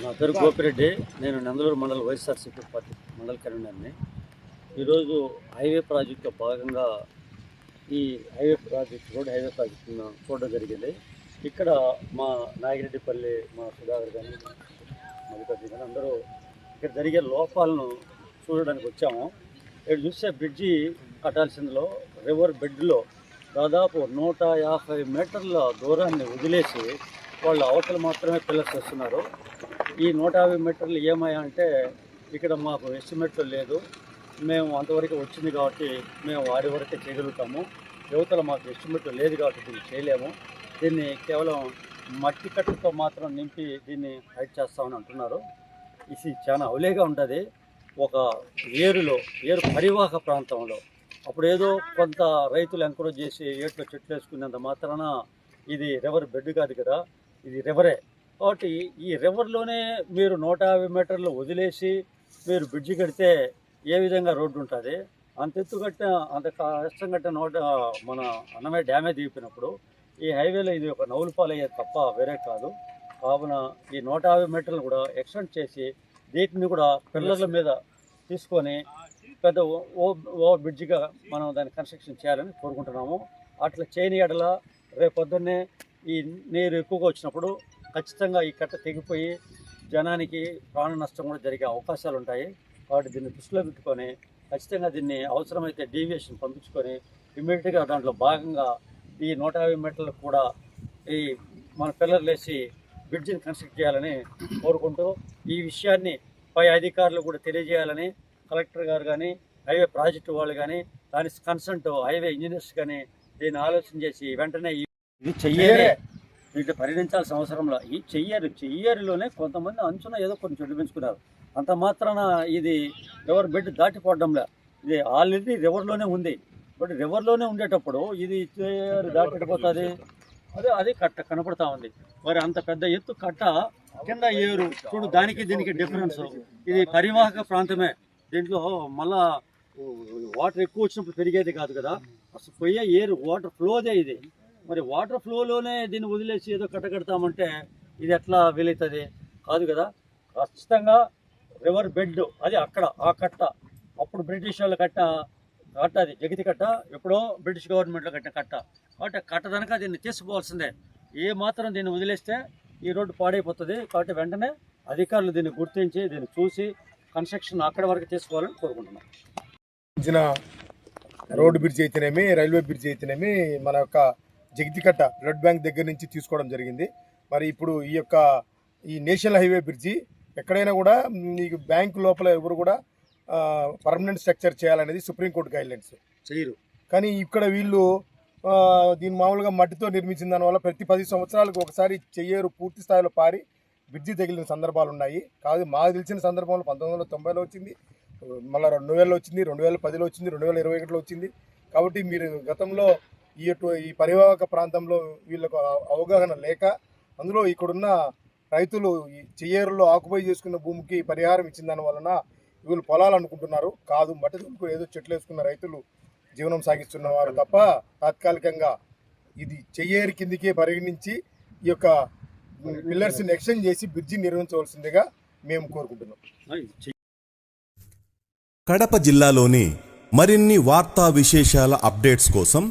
నా పేరు గోపిరెడ్డి. నేను నందలూరు మండల వైఎస్ఆర్సీపీ పార్టీ మండల కన్వీనర్ని. ఈరోజు హైవే ప్రాజెక్టులో భాగంగా ఈ రోడ్ హైవే ప్రాజెక్టును చూడడం జరిగింది. ఇక్కడ మా నాగిరెడ్డిపల్లి, మా సుధాకర్ కానీ, మల్లికార్జున కానీ అందరూ ఇక్కడ జరిగే లోపాలను చూడడానికి వచ్చాము. ఇక్కడ చూస్తే బ్రిడ్జి కట్టాల్సిందిలో రివర్ బెడ్లో దాదాపు 150 మీటర్ల దూరాన్ని వదిలేసి వాళ్ళు అవతల మాత్రమే పిల్లర్స్ వస్తున్నారు. ఈ 150 మీటర్లు ఏమయ్యా అంటే ఇక్కడ మాకు ఎస్టిమేట్లు లేదు, మేము అంతవరకు వచ్చింది కాబట్టి మేము వారి వరకే చేయగలుగుతాము, యువతల మాకు ఎస్టిమేట్లు లేదు కాబట్టి దీన్ని చేయలేము, దీన్ని కేవలం మట్టి కట్టుతో మాత్రం నింపి దీన్ని హైట్ చేస్తామని అంటున్నారు. ఇది చాలా అవలేగా ఉంటుంది. ఒక ఏరు పరివాహక ప్రాంతంలో అప్పుడు ఏదో కొంత రైతులు ఎంకరేజ్ చేసి ఏట్లో చెట్లు వేసుకునేంత మాత్రాన ఇది రివర్ బెడ్ కాదు కదా, ఇది రివరే. కాబట్టి ఈ రివర్లోనే మీరు 150 మీటర్లు వదిలేసి మీరు బ్రిడ్జి కడితే ఏ విధంగా రోడ్డు ఉంటుంది? అంత ఎత్తు కట్టిన, అంత కష్టం కట్టిన మన అన్నమే డ్యామే దిగిపోయినప్పుడు ఈ హైవేలో ఇది ఒక నవ్వుల పాలయ్యేది తప్ప వేరే కాదు. కావున ఈ 150 మీటర్లు కూడా ఎక్స్టెండ్ చేసి వీటిని కూడా పిల్లర్ల మీద తీసుకొని పెద్ద ఓ బ్రిడ్జిగా మనం దాన్ని కన్స్ట్రక్షన్ చేయాలని కోరుకుంటున్నాము. అట్లా చేయని ఎడల రేపొద్దున్నే ఈ నీరు ఎక్కువగా వచ్చినప్పుడు ఖచ్చితంగా ఈ కట్ట తెగిపోయి జనానికి ప్రాణ నష్టం కూడా జరిగే అవకాశాలు ఉంటాయి. కాబట్టి దీన్ని దృష్టిలో పెట్టుకొని ఖచ్చితంగా దీన్ని అవసరమైతే డీవియేషన్ పంపించుకొని ఇమ్మీడియట్గా దాంట్లో భాగంగా ఈ 150 మీటర్లకు కూడా ఈ మన పిల్లర్లు వేసి బ్రిడ్జిని కన్స్ట్రక్ట్ చేయాలని కోరుకుంటూ ఈ విషయాన్ని పై అధికారులు కూడా తెలియజేయాలని కలెక్టర్ గారు కానీ, హైవే ప్రాజెక్టు వాళ్ళు కానీ, దాని కన్సర్న్ హైవే ఇంజనీర్స్ కానీ దీన్ని ఆలోచన చేసి వెంటనే ఇది చెయ్యాలి, వీటిని పరిగణించాల్సిన అవసరంలో ఈ చెయ్యరులోనే కొంతమంది అంచున ఏదో కొన్ని చెడు పెంచుకున్నారు. అంత మాత్రాన ఇది రివర్ బెడ్ దాటిపోవడంలే, ఇది ఆల్రెడీ రివర్లోనే ఉంది. బట్ రివర్లోనే ఉండేటప్పుడు ఇది దాటిపోతుంది, అది కట్ట కనపడతా ఉంది. మరి అంత పెద్ద ఎత్తు కట్ట కింద ఏరు చూడు, దానికి దీనికి డిఫరెన్స్. ఇది పరివాహక ప్రాంతమే, దీంట్లో మళ్ళా వాటర్ ఎక్కువ వచ్చినప్పుడు పెరిగేది కాదు కదా, అసలు పోయే ఏరు వాటర్ ఫ్లోదే ఇది. మరి వాటర్ ఫ్లోలోనే దీన్ని వదిలేసి ఏదో కట్ట కడతామంటే ఇది ఎట్లా వీలవుతుంది? కాదు కదా. ఖచ్చితంగా రివర్ బెడ్ అది అక్కడ ఆ కట్ట అప్పుడు బ్రిటిష్ వాళ్ళు కట్ట అది జగతి కట్ట, ఎప్పుడో బ్రిటిష్ గవర్నమెంట్లో కట్టిన కట్ట. కాబట్టి కట్ట కనుక దీన్ని తీసుకోవాల్సిందే. ఏ మాత్రం దీన్ని వదిలేస్తే ఈ రోడ్డు పాడైపోతుంది. కాబట్టి వెంటనే అధికారులు దీన్ని గుర్తించి దీన్ని చూసి కన్స్ట్రక్షన్ అక్కడి వరకు తీసుకోవాలని కోరుకుంటున్నాం. రోడ్డు బ్రిడ్జ్ అయితేనేమి, రైల్వే బ్రిడ్జ్ అయితేనేమి మన యొక్క జగతికట్ట బ్లడ్ బ్యాంక్ దగ్గర నుంచి తీసుకోవడం జరిగింది. మరి ఇప్పుడు ఈ నేషనల్ హైవే బ్రిడ్జి ఎక్కడైనా కూడా ఈ బ్యాంకు లోపల ఎవరు కూడా పర్మనెంట్ స్ట్రక్చర్ చేయాలనేది సుప్రీంకోర్టు గైడ్లైన్స్ చేయరు. కానీ ఇక్కడ వీళ్ళు దీన్ని మామూలుగా మట్టితో నిర్మించిన దానివల్ల ప్రతి 10 సంవత్సరాలకు ఒకసారి చెయ్యేరు పూర్తి స్థాయిలో పారి బ్రిడ్జి తగిలిన సందర్భాలు ఉన్నాయి. కాదు, మాకు తెలిసిన సందర్భంలో 1990లో వచ్చింది, మళ్ళీ 2000లో వచ్చింది, 2010లో వచ్చింది, 2021లో వచ్చింది. కాబట్టి మీరు గతంలో ఈ పరివాహక ప్రాంతంలో వీళ్ళకు అవగాహన లేక, అందులో ఇక్కడున్న రైతులు ఈ చెయ్యేరులో ఆక్యుపై చేసుకున్న భూమికి పరిహారం ఇచ్చిన దాని వలన వీళ్ళు పొలాలు అనుకుంటున్నారు. కాదు, మట్టి దుంకు ఏదో చెట్లు వేసుకున్న రైతులు జీవనం సాగిస్తున్నవారు తప్ప తాత్కాలికంగా ఇది చెయ్యేరు కిందికే పరిగణించి ఈ యొక్క పిల్లర్స్ని ఎక్స్టెండ్ చేసి బ్రిడ్జి నిర్మించవలసిందిగా మేము కోరుకుంటున్నాం. కడప జిల్లాలోని మరిన్ని వార్తా విశేషాల అప్డేట్స్ కోసం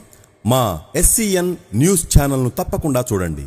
మా SCN న్యూస్ ఛానల్ను తప్పకుండా చూడండి.